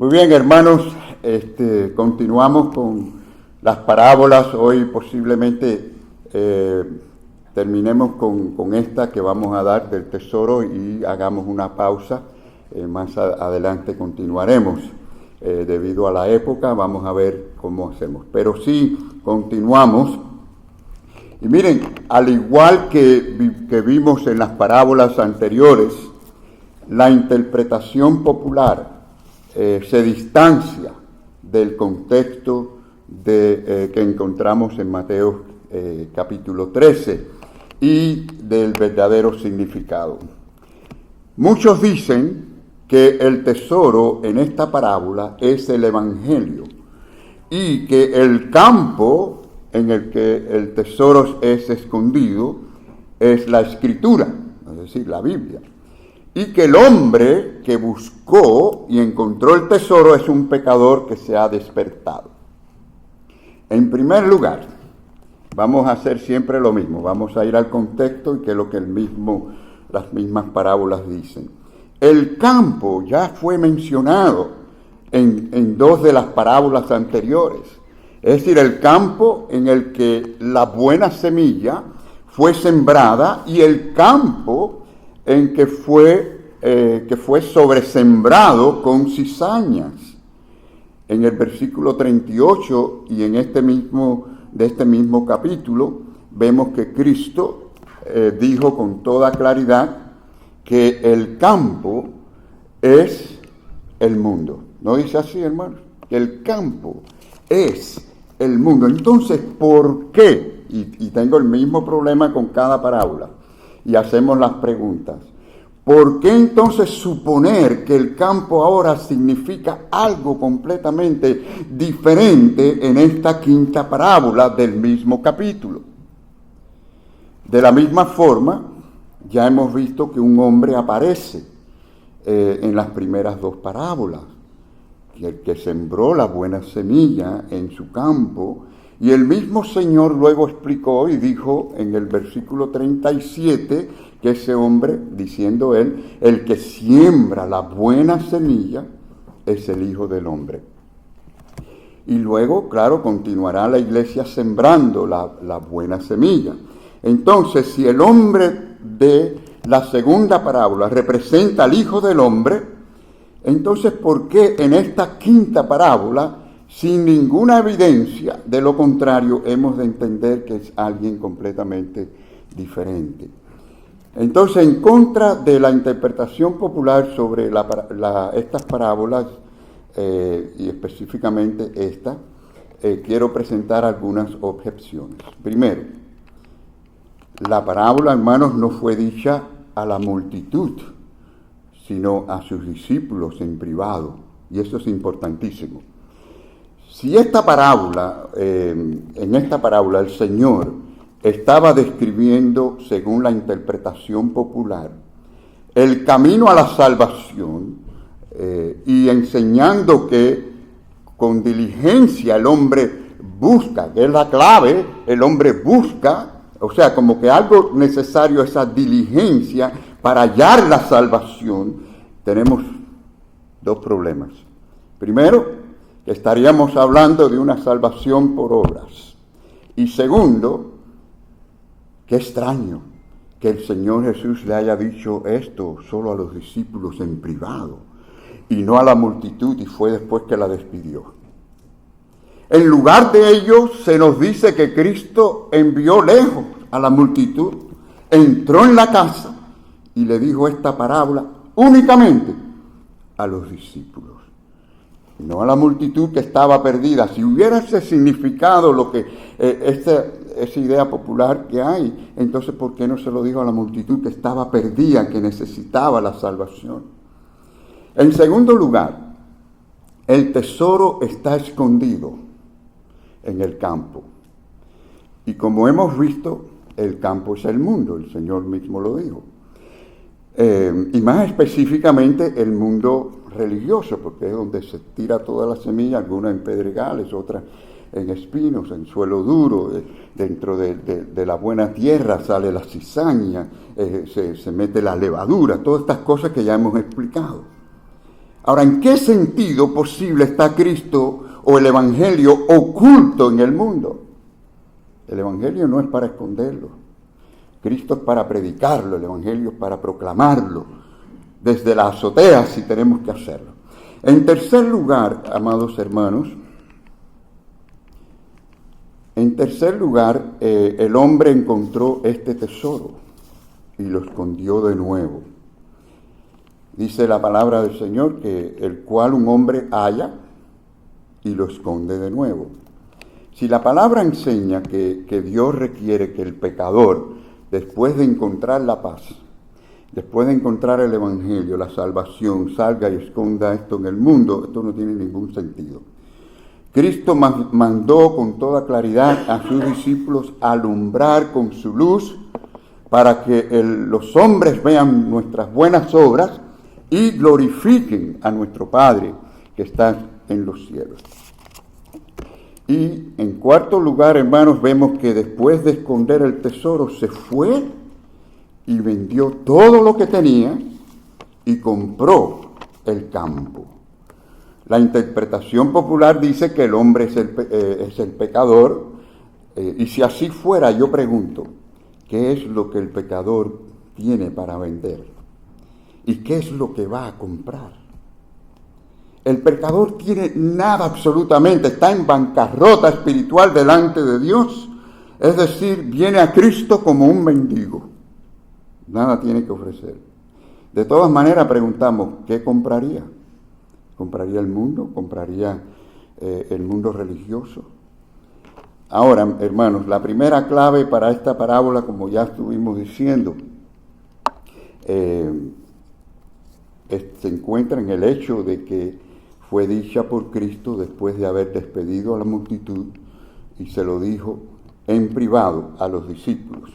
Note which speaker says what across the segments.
Speaker 1: Muy bien, hermanos, continuamos con las parábolas. Hoy posiblemente terminemos con esta que vamos a dar del tesoro y hagamos una pausa. Más adelante continuaremos. Debido a la época, vamos a ver cómo hacemos. Pero sí, continuamos. Y miren, al igual que vimos en las parábolas anteriores, la interpretación popular se distancia del contexto que encontramos en Mateo capítulo 13 y del verdadero significado. Muchos dicen que el tesoro en esta parábola es el Evangelio y que el campo en el que el tesoro es escondido es la Escritura, es decir, la Biblia. Y que el hombre que buscó y encontró el tesoro es un pecador que se ha despertado. En primer lugar, vamos a hacer siempre lo mismo. Vamos a ir al contexto y qué es lo que las mismas parábolas dicen. El campo ya fue mencionado en dos de las parábolas anteriores. Es decir, el campo en el que la buena semilla fue sembrada y el campo en que fue sobresembrado con cizañas. En el versículo 38 y en este mismo capítulo vemos que Cristo dijo con toda claridad que el campo es el mundo. ¿No dice así, hermano? Que el campo es el mundo. Entonces, ¿por qué? Y tengo el mismo problema con cada parábola. Y hacemos las preguntas. ¿Por qué entonces suponer que el campo ahora significa algo completamente diferente en esta quinta parábola del mismo capítulo? De la misma forma, ya hemos visto que un hombre aparece en las primeras dos parábolas, que sembró la buena semilla en su campo, y el mismo Señor luego explicó y dijo en el versículo 37 que ese hombre, diciendo él, el que siembra la buena semilla es el Hijo del Hombre. Y luego, claro, continuará la iglesia sembrando la buena semilla. Entonces, si el hombre de la segunda parábola representa al Hijo del Hombre, entonces, ¿por qué en esta quinta parábola, sin ninguna evidencia de lo contrario, hemos de entender que es alguien completamente diferente? Entonces, en contra de la interpretación popular sobre estas parábolas, y específicamente esta, quiero presentar algunas objeciones. Primero, la parábola, hermanos, no fue dicha a la multitud, sino a sus discípulos en privado, y eso es importantísimo. Si esta parábola, en esta parábola el Señor estaba describiendo, según la interpretación popular, el camino a la salvación y enseñando que con diligencia el hombre busca, que es la clave, el hombre busca, o sea, como que algo necesario, esa diligencia para hallar la salvación, tenemos dos problemas. Primero, que estaríamos hablando de una salvación por obras. Y segundo, qué extraño que el Señor Jesús le haya dicho esto solo a los discípulos en privado y no a la multitud, y fue después que la despidió. En lugar de ello, se nos dice que Cristo envió lejos a la multitud, entró en la casa y le dijo esta parábola únicamente a los discípulos, no a la multitud que estaba perdida. Si hubiera ese significado, lo que esa idea popular que hay, entonces ¿por qué no se lo dijo a la multitud que estaba perdida, que necesitaba la salvación? En segundo lugar, el tesoro está escondido en el campo. Y como hemos visto, el campo es el mundo, el Señor mismo lo dijo. Y más específicamente el mundo religioso, porque es donde se tira toda la semilla, algunas en pedregales, otras en espinos, en suelo duro. Dentro de la buena tierra sale la cizaña, se mete la levadura, todas estas cosas que ya hemos explicado. Ahora, ¿en qué sentido posible está Cristo o el Evangelio oculto en el mundo? El Evangelio no es para esconderlo. Cristo es para predicarlo, el Evangelio es para proclamarlo, desde la azotea si tenemos que hacerlo. En tercer lugar, amados hermanos, el hombre encontró este tesoro y lo escondió de nuevo. Dice la palabra del Señor que el cual un hombre halla y lo esconde de nuevo. Si la palabra enseña que Dios requiere que el pecador, después de encontrar la paz, después de encontrar el Evangelio, la salvación, salga y esconda esto en el mundo, esto no tiene ningún sentido. Cristo mandó con toda claridad a sus discípulos alumbrar con su luz para que los hombres vean nuestras buenas obras y glorifiquen a nuestro Padre que está en los cielos. Y en cuarto lugar, hermanos, vemos que después de esconder el tesoro se fue y vendió todo lo que tenía y compró el campo. La interpretación popular dice que el hombre es el pecador, y si así fuera, yo pregunto, ¿qué es lo que el pecador tiene para vender? ¿Y qué es lo que va a comprar? El pecador tiene nada absolutamente, está en bancarrota espiritual delante de Dios, es decir, viene a Cristo como un mendigo, nada tiene que ofrecer. De todas maneras preguntamos, ¿qué compraría? ¿Compraría el mundo? ¿Compraría el mundo religioso? Ahora, hermanos, la primera clave para esta parábola, como ya estuvimos diciendo, se encuentra en el hecho de que fue dicha por Cristo después de haber despedido a la multitud y se lo dijo en privado a los discípulos.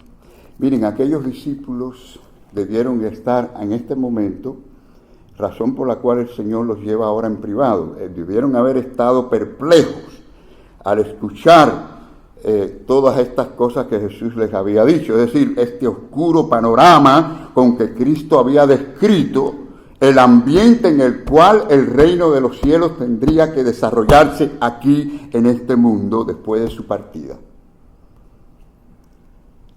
Speaker 1: Miren, aquellos discípulos debieron estar en este momento, razón por la cual el Señor los lleva ahora en privado, debieron haber estado perplejos al escuchar todas estas cosas que Jesús les había dicho, es decir, este oscuro panorama con que Cristo había descrito el ambiente en el cual el reino de los cielos tendría que desarrollarse aquí en este mundo después de su partida.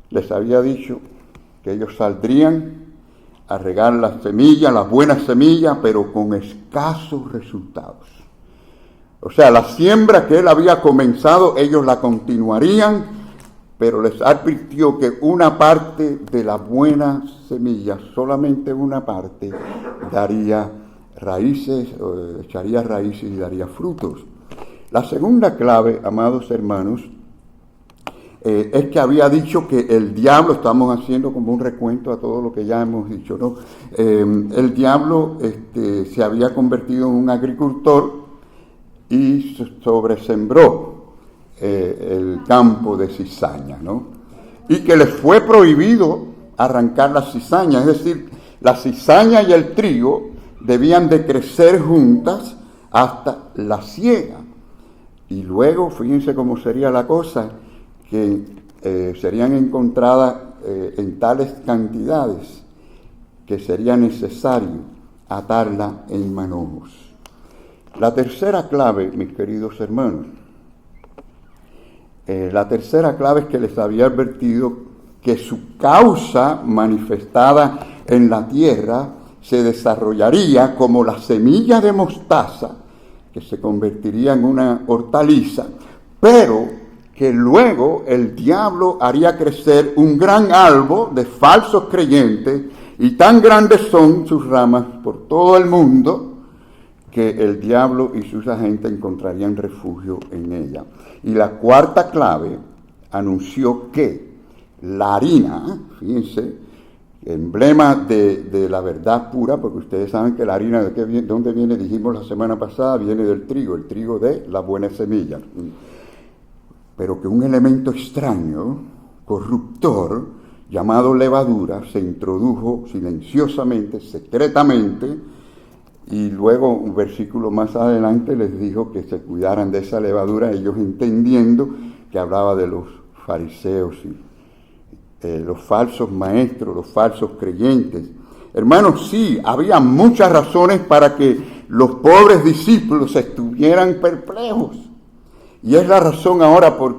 Speaker 1: Les había dicho que ellos saldrían a regar las semillas, las buenas semillas, pero con escasos resultados. O sea, la siembra que él había comenzado, ellos la continuarían, pero les advirtió que una parte de las buenas semillas, solamente una parte, daría raíces, echaría raíces y daría frutos. La segunda clave, amados hermanos, es que había dicho que el diablo, estamos haciendo como un recuento a todo lo que ya hemos dicho, ¿no? El diablo se había convertido en un agricultor y sobresembró el campo de cizaña, ¿no? Y que les fue prohibido arrancar la cizaña, es decir, la cizaña y el trigo debían de crecer juntas hasta la siega. Y luego, fíjense cómo sería la cosa, que serían encontradas en tales cantidades que sería necesario atarla en manojos. La tercera clave, mis queridos hermanos, la tercera clave es que les había advertido que su causa manifestada en la tierra se desarrollaría como la semilla de mostaza, que se convertiría en una hortaliza, pero que luego el diablo haría crecer un gran árbol de falsos creyentes, y tan grandes son sus ramas por todo el mundo, que el diablo y sus agentes encontrarían refugio en ella. Y la cuarta clave anunció que la harina, fíjense, emblema de la verdad pura, porque ustedes saben que la harina, ¿de dónde viene? Dijimos la semana pasada, viene del trigo, el trigo de la buena semilla. Pero que un elemento extraño, corruptor, llamado levadura, se introdujo silenciosamente, secretamente, y luego un versículo más adelante les dijo que se cuidaran de esa levadura, ellos entendiendo que hablaba de los fariseos y los falsos maestros, los falsos creyentes. Hermanos, sí, había muchas razones para que los pobres discípulos estuvieran perplejos. Y es la razón ahora por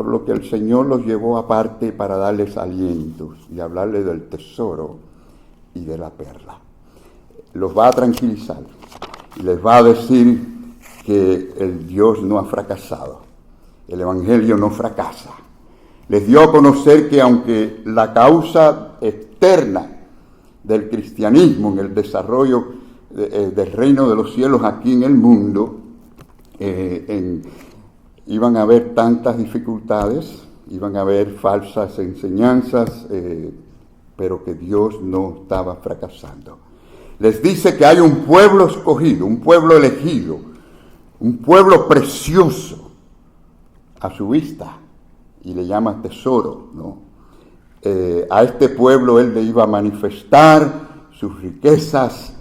Speaker 1: lo que el Señor los llevó aparte para darles alientos y hablarles del tesoro y de la perla. Los va a tranquilizar y les va a decir que el Dios no ha fracasado, el Evangelio no fracasa. Les dio a conocer que aunque la causa externa del cristianismo en el desarrollo del reino de los cielos aquí en el mundo, iban a haber tantas dificultades, iban a haber falsas enseñanzas, pero que Dios no estaba fracasando. Les dice que hay un pueblo escogido, un pueblo elegido, un pueblo precioso a su vista, y le llama tesoro, ¿no? A este pueblo Él le iba a manifestar sus riquezas,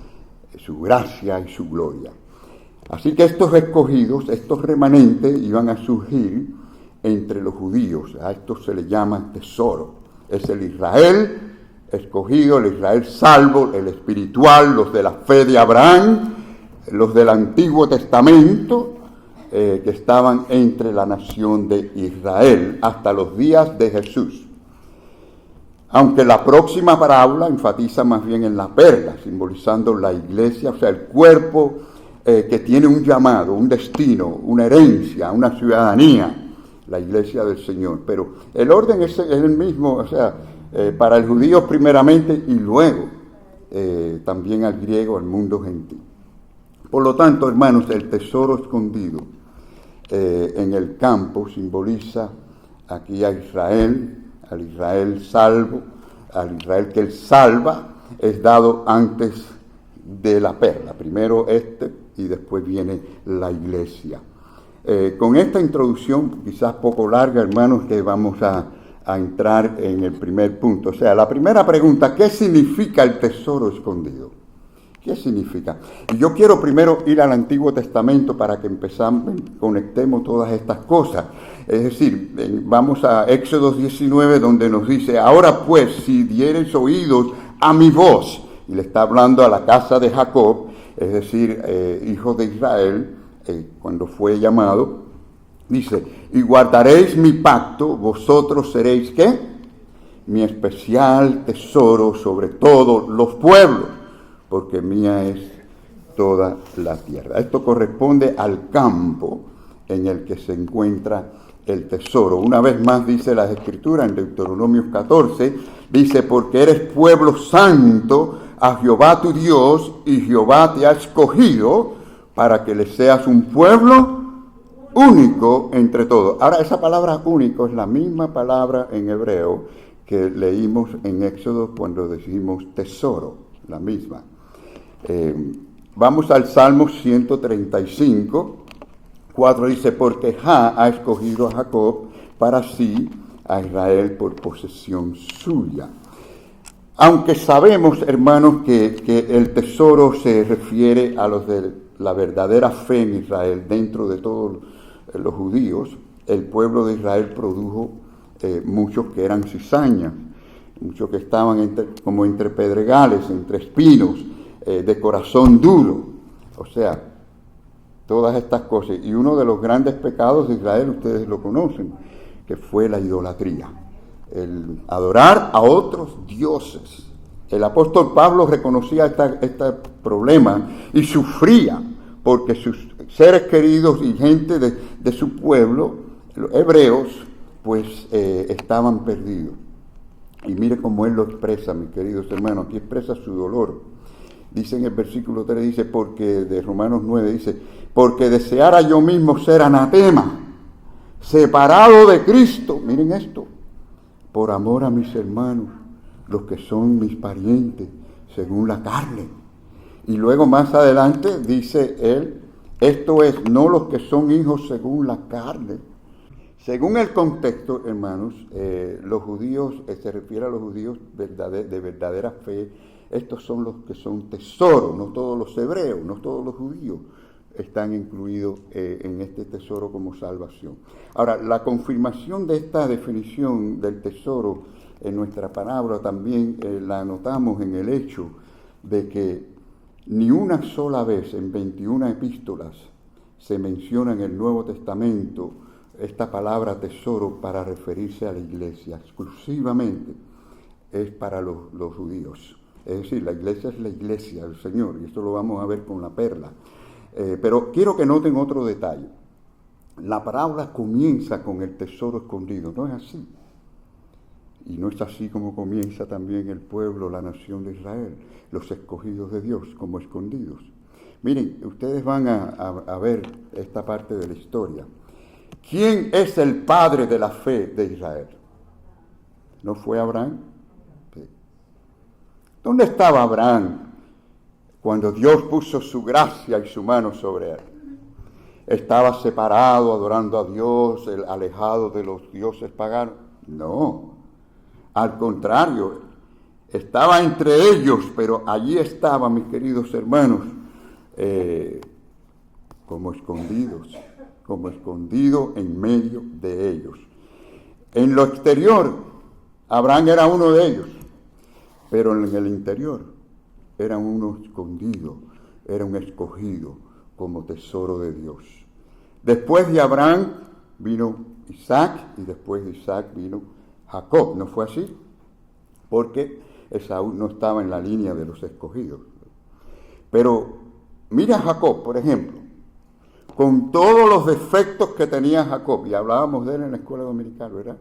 Speaker 1: su gracia y su gloria. Así que estos escogidos, estos remanentes, iban a surgir entre los judíos. A esto se le llama tesoro. Es el Israel escogido, el Israel salvo, el espiritual, los de la fe de Abraham, los del Antiguo Testamento, que estaban entre la nación de Israel hasta los días de Jesús. Aunque la próxima parábola enfatiza más bien en la perla, simbolizando la iglesia, o sea, el cuerpo que tiene un llamado, un destino, una herencia, una ciudadanía, la iglesia del Señor. Pero el orden es el mismo, o sea, para el judío primeramente y luego también al griego, al mundo gentil. Por lo tanto, hermanos, el tesoro escondido en el campo simboliza aquí a Israel, al Israel salvo, al Israel que Él salva, es dado antes de la perla. Primero y después viene la iglesia. Con esta introducción, quizás poco larga, hermanos, que vamos a entrar en el primer punto. O sea, la primera pregunta, ¿qué significa el tesoro escondido? ¿Qué significa? Y yo quiero primero ir al Antiguo Testamento para que conectemos todas estas cosas. Es decir, vamos a Éxodo 19, donde nos dice, ahora pues, si diereis oídos a mi voz, y le está hablando a la casa de Jacob, es decir, hijos de Israel, cuando fue llamado, dice, y guardaréis mi pacto, vosotros seréis, ¿qué? Mi especial tesoro sobre todos los pueblos, porque mía es toda la tierra. Esto corresponde al campo en el que se encuentra el tesoro. Una vez más dice las Escrituras en Deuteronomio 14, dice, porque eres pueblo santo a Jehová tu Dios, y Jehová te ha escogido para que le seas un pueblo único entre todos. Ahora, esa palabra único es la misma palabra en hebreo que leímos en Éxodo cuando decimos tesoro, la misma. Vamos al Salmo 135, 4 dice, porque Jah ha escogido a Jacob para sí, a Israel por posesión suya. Aunque sabemos, hermanos, que el tesoro se refiere a los de la verdadera fe en Israel, dentro de todos los judíos, el pueblo de Israel produjo muchos que eran cizañas, muchos que estaban como entre pedregales, entre espinos, de corazón duro, o sea, todas estas cosas. Y uno de los grandes pecados de Israel, ustedes lo conocen, que fue la idolatría, el adorar a otros dioses. El apóstol Pablo reconocía este problema y sufría porque sus seres queridos y gente de su pueblo, los hebreos, pues estaban perdidos. Y mire cómo él lo expresa, mis queridos hermanos, aquí expresa su dolor. Dice en el versículo 3, dice, porque de Romanos 9, dice, porque deseara yo mismo ser anatema, separado de Cristo, miren esto, por amor a mis hermanos, los que son mis parientes, según la carne. Y luego más adelante dice él, esto es, no los que son hijos según la carne. Según el contexto, hermanos, los judíos, se refiere a los judíos de verdadera fe. Estos son los que son tesoros, no todos los hebreos, no todos los judíos están incluidos en este tesoro como salvación. Ahora, la confirmación de esta definición del tesoro en nuestra palabra también la notamos en el hecho de que Ni una sola vez en 21 epístolas se menciona en el Nuevo Testamento esta palabra tesoro para referirse a la iglesia. Exclusivamente es para los judíos. Es decir, la iglesia es la iglesia del Señor, y esto lo vamos a ver con la perla. Pero quiero que noten otro detalle. La parábola comienza con el tesoro escondido, ¿no es así? Y no es así como comienza también el pueblo, la nación de Israel, los escogidos de Dios como escondidos. Miren, ustedes van a ver esta parte de la historia. ¿Quién es el padre de la fe de Israel? ¿No fue Abraham? Sí. ¿Dónde estaba Abraham cuando Dios puso su gracia y su mano sobre él? ¿Estaba separado, adorando a Dios, alejado de los dioses paganos? No, al contrario, estaba entre ellos, pero allí estaba, mis queridos hermanos, como escondido en medio de ellos. En lo exterior, Abraham era uno de ellos, pero en el interior era uno escondido, era un escogido como tesoro de Dios. Después de Abraham vino Isaac, y después de Isaac vino Jacob. ¿No fue así? Porque Esaú no estaba en la línea de los escogidos. Pero mira a Jacob, por ejemplo, con todos los defectos que tenía Jacob, y hablábamos de él en la escuela dominical, ¿verdad?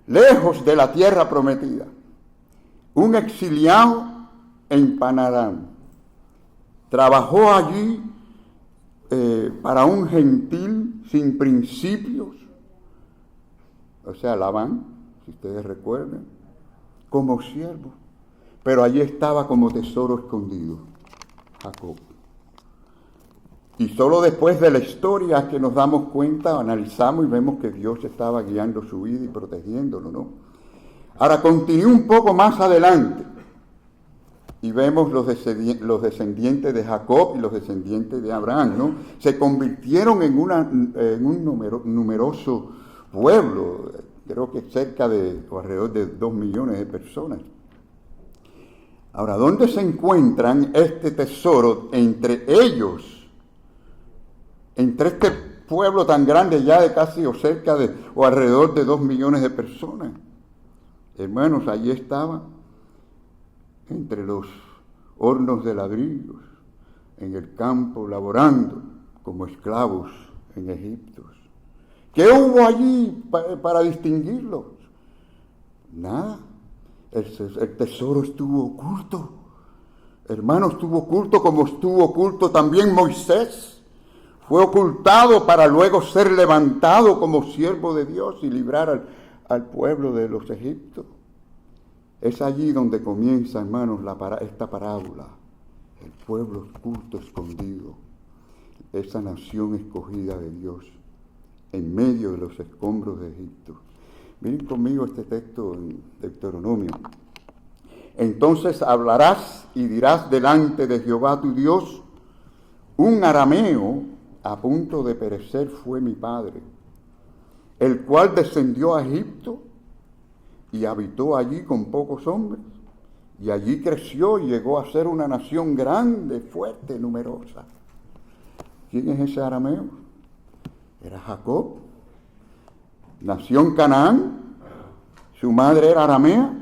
Speaker 1: Lejos de la tierra prometida, un exiliado en Padarán, trabajó allí para un gentil sin principios, o sea, Labán, si ustedes recuerdan, como siervo, pero allí estaba como tesoro escondido, Jacob. Y solo después de la historia que nos damos cuenta, analizamos y vemos que Dios estaba guiando su vida y protegiéndolo, ¿no? Ahora continúa un poco más adelante y vemos los descendientes de Jacob y los descendientes de Abraham, ¿no? Se convirtieron en un numeroso pueblo, creo que cerca de o alrededor de 2 millones de personas. Ahora, ¿dónde se encuentran este tesoro entre ellos? Entre este pueblo tan grande ya de casi o cerca de o alrededor de 2 millones de personas. Hermanos, allí estaba, entre los hornos de ladrillos, en el campo laborando como esclavos en Egipto. ¿Qué hubo allí para distinguirlos? Nada. El tesoro estuvo oculto. Hermanos, estuvo oculto como estuvo oculto también Moisés. Fue ocultado para luego ser levantado como siervo de Dios y librar al pueblo de los egipcios. Es allí donde comienza, hermanos, esta parábola. El pueblo oculto, escondido. Esa nación escogida de Dios en medio de los escombros de Egipto. Miren conmigo este texto en Deuteronomio. Entonces hablarás y dirás delante de Jehová tu Dios, un arameo a punto de perecer fue mi padre, el cual descendió a Egipto y habitó allí con pocos hombres, y allí creció y llegó a ser una nación grande, fuerte, numerosa. ¿Quién es ese arameo? Era Jacob. Nació en Canaán, su madre era aramea,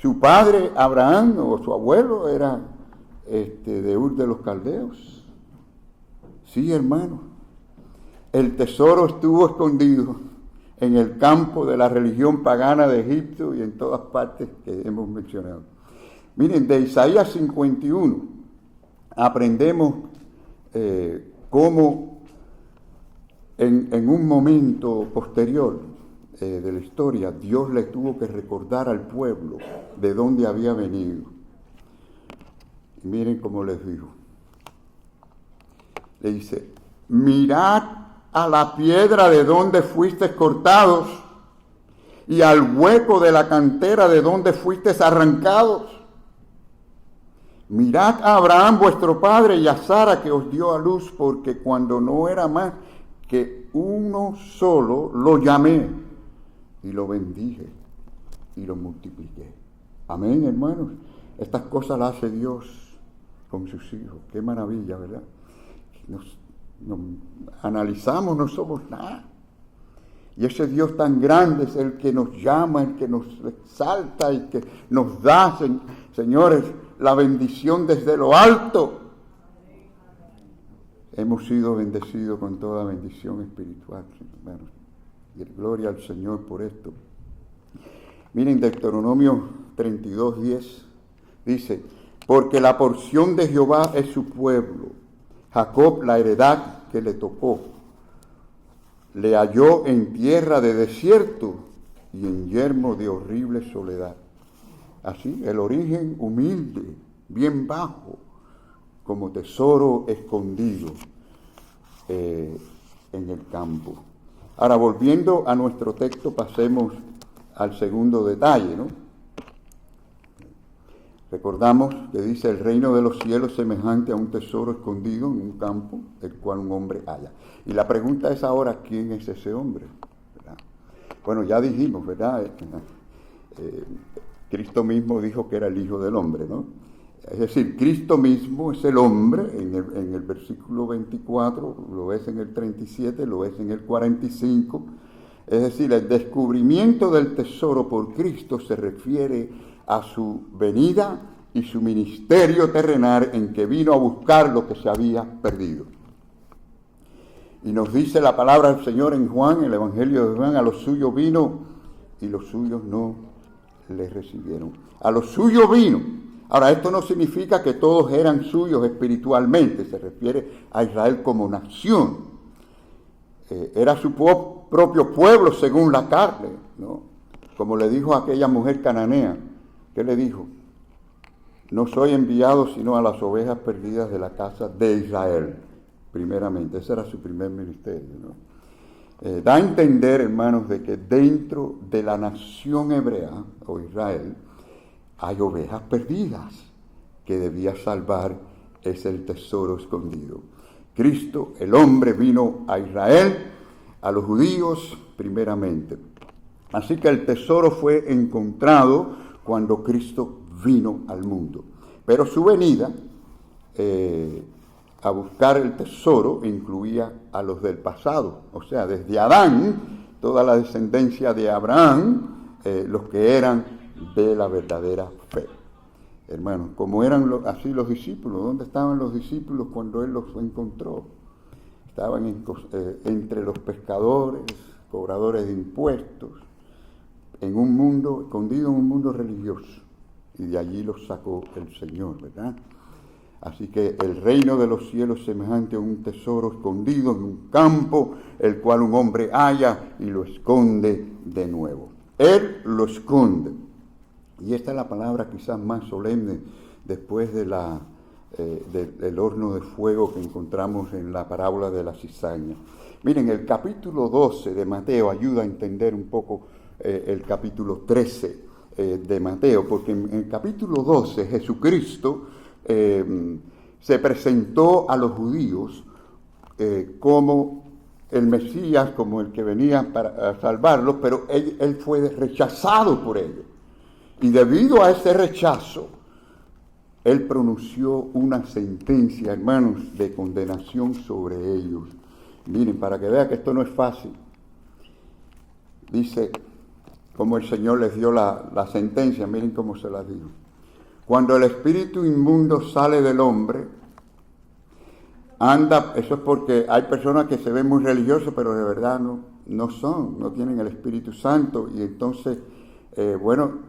Speaker 1: su padre Abraham o su abuelo era de Ur de los Caldeos. Sí, hermano, el tesoro estuvo escondido en el campo de la religión pagana de Egipto y en todas partes que hemos mencionado. Miren, de Isaías 51 aprendemos cómo en un momento posterior de la historia Dios le tuvo que recordar al pueblo de dónde había venido. Y miren cómo les dijo. Le dice, mirad a la piedra de donde fuisteis cortados y al hueco de la cantera de donde fuisteis arrancados. Mirad a Abraham vuestro padre y a Sara que os dio a luz, porque cuando no era más que uno solo, lo llamé y lo bendije y lo multipliqué. Amén, hermanos. Estas cosas las hace Dios con sus hijos. Qué maravilla, ¿verdad? Nos analizamos, no somos nada. Y ese Dios tan grande es el que nos llama, el que nos exalta y que nos da, señores, la bendición desde lo alto. Hemos sido bendecidos con toda bendición espiritual, hermanos. Y gloria al Señor por esto. Miren, Deuteronomio 32:10 dice, porque la porción de Jehová es su pueblo, Jacob la heredad que le tocó. Le halló en tierra de desierto y en yermo de horrible soledad. Así, el origen humilde, bien bajo, como tesoro escondido en el campo. Ahora, volviendo a nuestro texto, pasemos al segundo detalle, ¿no? Recordamos que dice, el reino de los cielos es semejante a un tesoro escondido en un campo, el cual un hombre halla. Y la pregunta es ahora, ¿quién es ese hombre? ¿Verdad? Bueno, ya dijimos, ¿verdad? Cristo mismo dijo que era el Hijo del Hombre, ¿no? Es decir, Cristo mismo es el hombre, en el versículo 24, lo ves en el 37, lo ves en el 45. Es decir, el descubrimiento del tesoro por Cristo se refiere a su venida y su ministerio terrenal en que vino a buscar lo que se había perdido. Y nos dice la palabra del Señor en Juan, el Evangelio de Juan, a los suyos vino y los suyos no les recibieron. A los suyos vino. Ahora, esto no significa que todos eran suyos espiritualmente, se refiere a Israel como nación. Era su propio pueblo según la carne, ¿no? Como le dijo a aquella mujer cananea, ¿qué le dijo? No soy enviado sino a las ovejas perdidas de la casa de Israel, primeramente. Ese era su primer ministerio, ¿no? Da a entender, hermanos, de que dentro de la nación hebrea o Israel hay ovejas perdidas que debía salvar, es el tesoro escondido. Cristo, el hombre, vino a Israel, a los judíos primeramente. Así que el tesoro fue encontrado cuando Cristo vino al mundo. Pero su venida a buscar el tesoro incluía a los del pasado, o sea, desde Adán, toda la descendencia de Abraham, los que eran de la verdadera fe. Hermanos, como eran así los discípulos, ¿dónde estaban los discípulos cuando Él los encontró? Estaban entre los pescadores, cobradores de impuestos, en un mundo, escondido en un mundo religioso. Y de allí los sacó el Señor, ¿verdad? Así que el reino de los cielos es semejante a un tesoro escondido en un campo, el cual un hombre halla y lo esconde de nuevo. Él lo esconde. Y esta es la palabra quizás más solemne después de del horno de fuego que encontramos en la parábola de la cizaña. Miren, el capítulo 12 de Mateo ayuda a entender un poco el capítulo 13 de Mateo, porque en el capítulo 12 Jesucristo se presentó a los judíos como el Mesías, como el que venía para salvarlos, pero él fue rechazado por ellos. Y debido a ese rechazo, él pronunció una sentencia, hermanos, de condenación sobre ellos. Miren, para que vean que esto no es fácil. Dice, como el Señor les dio la sentencia, miren cómo se la dijo. Cuando el espíritu inmundo sale del hombre, anda, eso es porque hay personas que se ven muy religiosas, pero de verdad no tienen el Espíritu Santo, y entonces...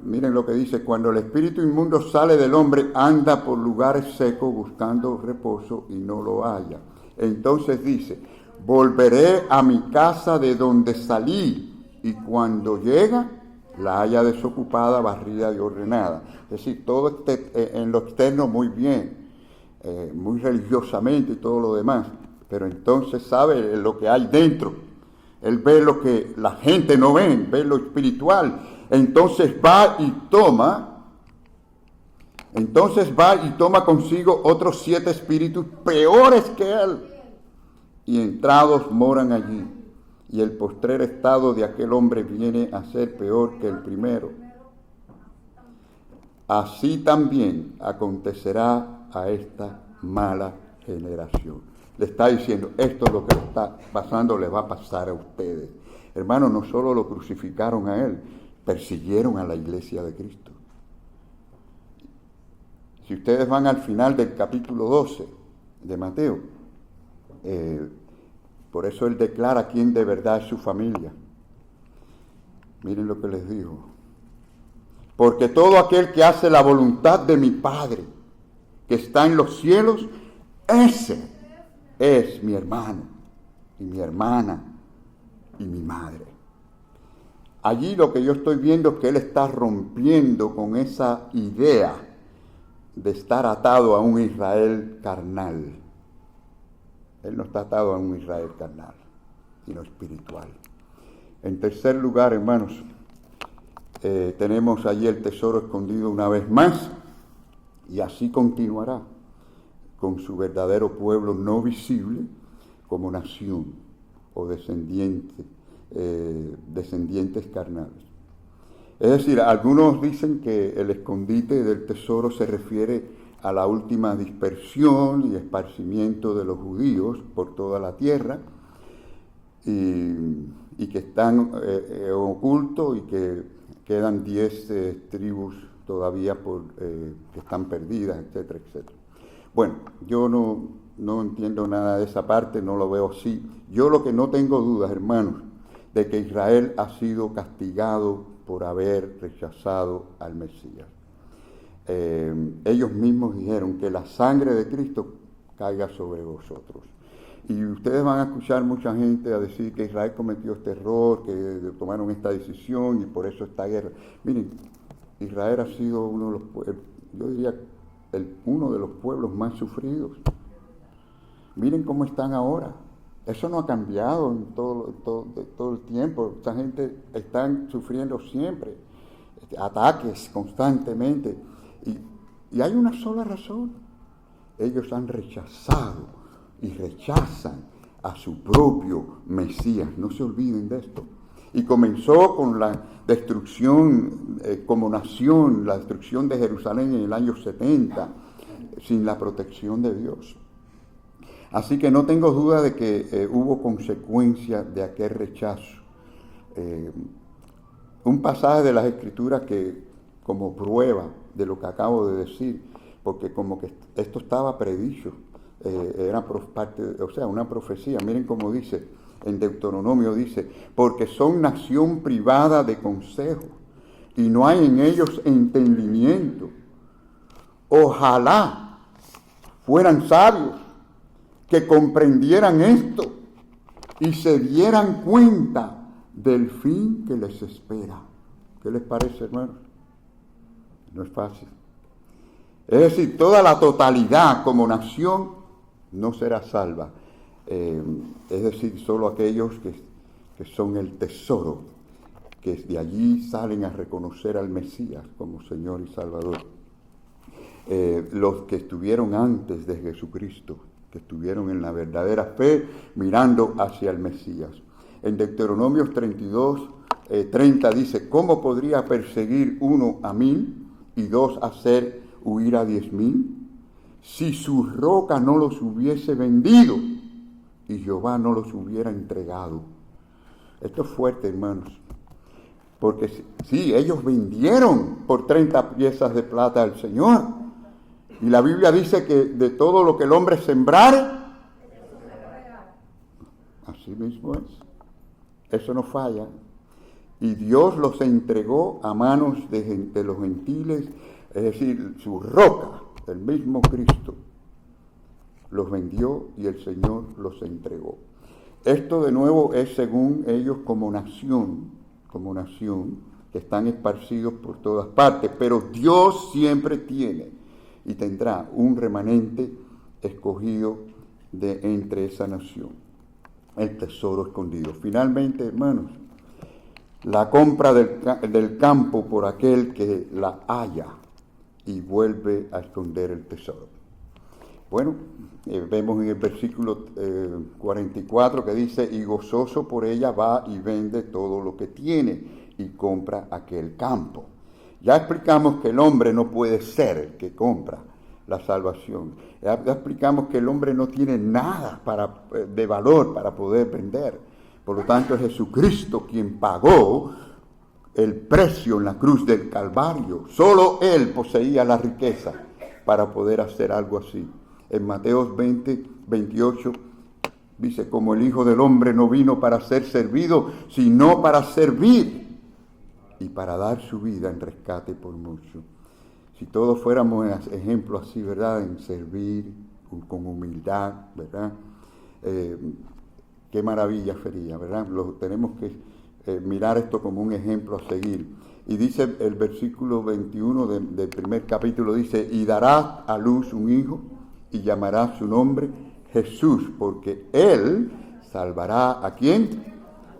Speaker 1: miren lo que dice, cuando el espíritu inmundo sale del hombre, anda por lugares secos buscando reposo y no lo halla. Entonces dice, volveré a mi casa de donde salí, y cuando llega, la haya desocupada, barrida y ordenada. Es decir, todo en lo externo muy bien, muy religiosamente y todo lo demás, pero entonces sabe lo que hay dentro. Él ve lo que la gente no ve lo espiritual. Entonces va y toma consigo otros 7 espíritus peores que él, y entrados moran allí, y el postrer estado de aquel hombre viene a ser peor que el primero. así también acontecerá a esta mala generación. Le está diciendo, esto es lo que le está pasando, le va a pasar a ustedes. Hermanos, no solo lo crucificaron a él, persiguieron a la iglesia de Cristo. Si ustedes van al final del capítulo 12 de Mateo, por eso él declara quién de verdad es su familia. Miren lo que les dijo. Porque todo aquel que hace la voluntad de mi Padre, que está en los cielos, ese es mi hermano y mi hermana y mi madre. Allí lo que yo estoy viendo es que él está rompiendo con esa idea de estar atado a un Israel carnal. Él no está atado a un Israel carnal, sino espiritual. En tercer lugar, hermanos, tenemos allí el tesoro escondido una vez más, y así continuará con su verdadero pueblo no visible como nación o descendientes carnales. Es decir, algunos dicen que el escondite del tesoro se refiere a la última dispersión y esparcimiento de los judíos por toda la tierra, y que están ocultos y que quedan 10 tribus todavía que están perdidas, etcétera, etcétera. Bueno, yo no entiendo nada de esa parte, no lo veo así. Yo lo que no tengo dudas, hermanos, de que Israel ha sido castigado por haber rechazado al Mesías. Ellos mismos dijeron que la sangre de Cristo caiga sobre vosotros. Y ustedes van a escuchar mucha gente a decir que Israel cometió este error, que tomaron esta decisión y por eso esta guerra. Miren, Israel ha sido uno de los pueblos, yo diría, uno de los pueblos más sufridos. Miren cómo están ahora. Eso no ha cambiado en todo el tiempo. Esta gente está sufriendo siempre ataques constantemente. Y hay una sola razón. Ellos han rechazado y rechazan a su propio Mesías. No se olviden de esto. Y comenzó con la destrucción como nación, la destrucción de Jerusalén en el año 70, sin la protección de Dios. Así que no tengo duda de que hubo consecuencia de aquel rechazo. Un pasaje de las Escrituras que, como prueba de lo que acabo de decir, porque como que esto estaba predicho, era una profecía. Miren cómo dice, en Deuteronomio dice, porque son nación privada de consejo, y no hay en ellos entendimiento. Ojalá fueran sabios, que comprendieran esto y se dieran cuenta del fin que les espera. ¿Qué les parece, hermanos? No es fácil. Es decir, toda la totalidad como nación no será salva. Es decir, solo aquellos que son el tesoro, que de allí salen a reconocer al Mesías como Señor y Salvador. Los que estuvieron antes de Jesucristo, que estuvieron en la verdadera fe, mirando hacia el Mesías. En Deuteronomios 32:30 dice, ¿cómo podría perseguir 1 a 1000 y 2 hacer huir a 10,000? Si su roca no los hubiese vendido y Jehová no los hubiera entregado. Esto es fuerte, hermanos. Porque sí, ellos vendieron por 30 piezas de plata al Señor. Y la Biblia dice que de todo lo que el hombre sembrare, así mismo es. Eso no falla. Y Dios los entregó a manos de los gentiles, es decir, su roca, el mismo Cristo, los vendió y el Señor los entregó. Esto de nuevo es según ellos como nación, que están esparcidos por todas partes, pero Dios siempre tiene y tendrá un remanente escogido de entre esa nación, el tesoro escondido. Finalmente, hermanos, la compra del campo por aquel que la halla y vuelve a esconder el tesoro. Bueno, vemos en el versículo 44 que dice, y gozoso por ella va y vende todo lo que tiene y compra aquel campo. Ya explicamos que el hombre no puede ser el que compra la salvación. Ya explicamos que el hombre no tiene nada de valor para poder vender. Por lo tanto, es Jesucristo quien pagó el precio en la cruz del Calvario. Solo Él poseía la riqueza para poder hacer algo así. En Mateo 20:28 dice, como el Hijo del Hombre no vino para ser servido, sino para servir y para dar su vida en rescate por muchos. Si todos fuéramos ejemplos así, ¿verdad? En servir con humildad, ¿verdad? Qué maravilla sería, ¿verdad? Tenemos que mirar esto como un ejemplo a seguir. Y dice el versículo 21 del primer capítulo, dice, y dará a luz un hijo y llamará su nombre Jesús, porque Él salvará ¿a quién?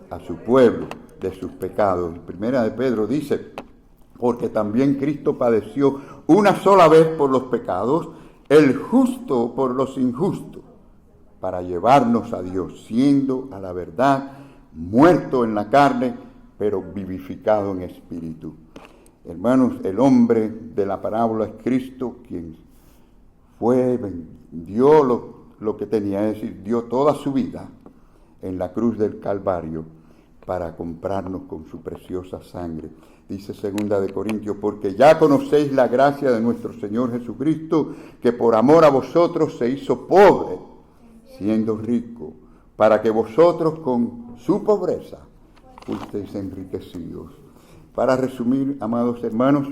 Speaker 1: A su pueblo de sus pecados. Primera de Pedro dice, porque también Cristo padeció una sola vez por los pecados, el justo por los injustos, para llevarnos a Dios, siendo a la verdad muerto en la carne, pero vivificado en espíritu. Hermanos, el hombre de la parábola es Cristo, quien dio lo que tenía, es decir, dio toda su vida en la cruz del Calvario para comprarnos con su preciosa sangre. Dice 2 de Corintios, porque ya conocéis la gracia de nuestro Señor Jesucristo, que por amor a vosotros se hizo pobre, siendo rico, para que vosotros con su pobreza fuisteis enriquecidos. Para resumir, amados hermanos,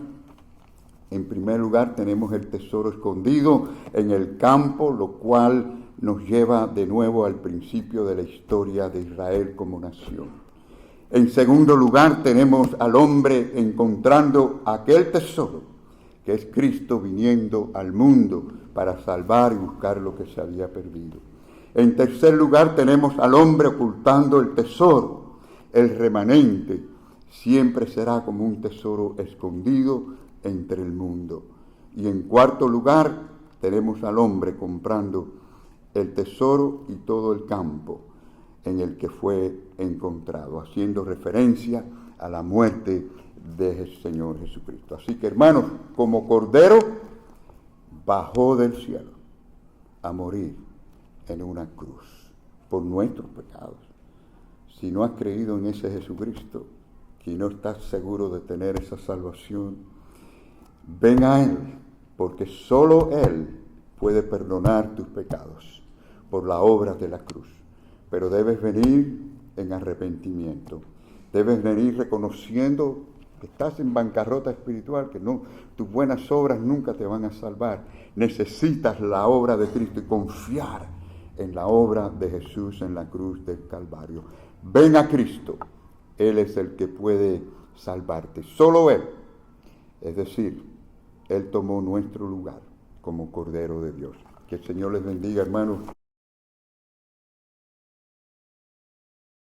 Speaker 1: en primer lugar tenemos el tesoro escondido en el campo, lo cual nos lleva de nuevo al principio de la historia de Israel como nación. En segundo lugar tenemos al hombre encontrando aquel tesoro, que es Cristo viniendo al mundo para salvar y buscar lo que se había perdido. En tercer lugar tenemos al hombre ocultando el tesoro. El remanente siempre será como un tesoro escondido entre el mundo. Y en cuarto lugar tenemos al hombre comprando el tesoro y todo el campo en el que fue encontrado, haciendo referencia a la muerte del Señor Jesucristo. Así que, hermanos, como Cordero, bajó del cielo a morir en una cruz por nuestros pecados. Si no has creído en ese Jesucristo, si no estás seguro de tener esa salvación, ven a Él, porque solo Él puede perdonar tus pecados por la obra de la cruz. Pero debes venir en arrepentimiento. Debes venir reconociendo que estás en bancarrota espiritual, que no, tus buenas obras nunca te van a salvar. Necesitas la obra de Cristo y confiar en la obra de Jesús en la cruz del Calvario. Ven a Cristo. Él es el que puede salvarte. Solo Él. Es decir, Él tomó nuestro lugar como Cordero de Dios. Que el Señor les bendiga, hermanos.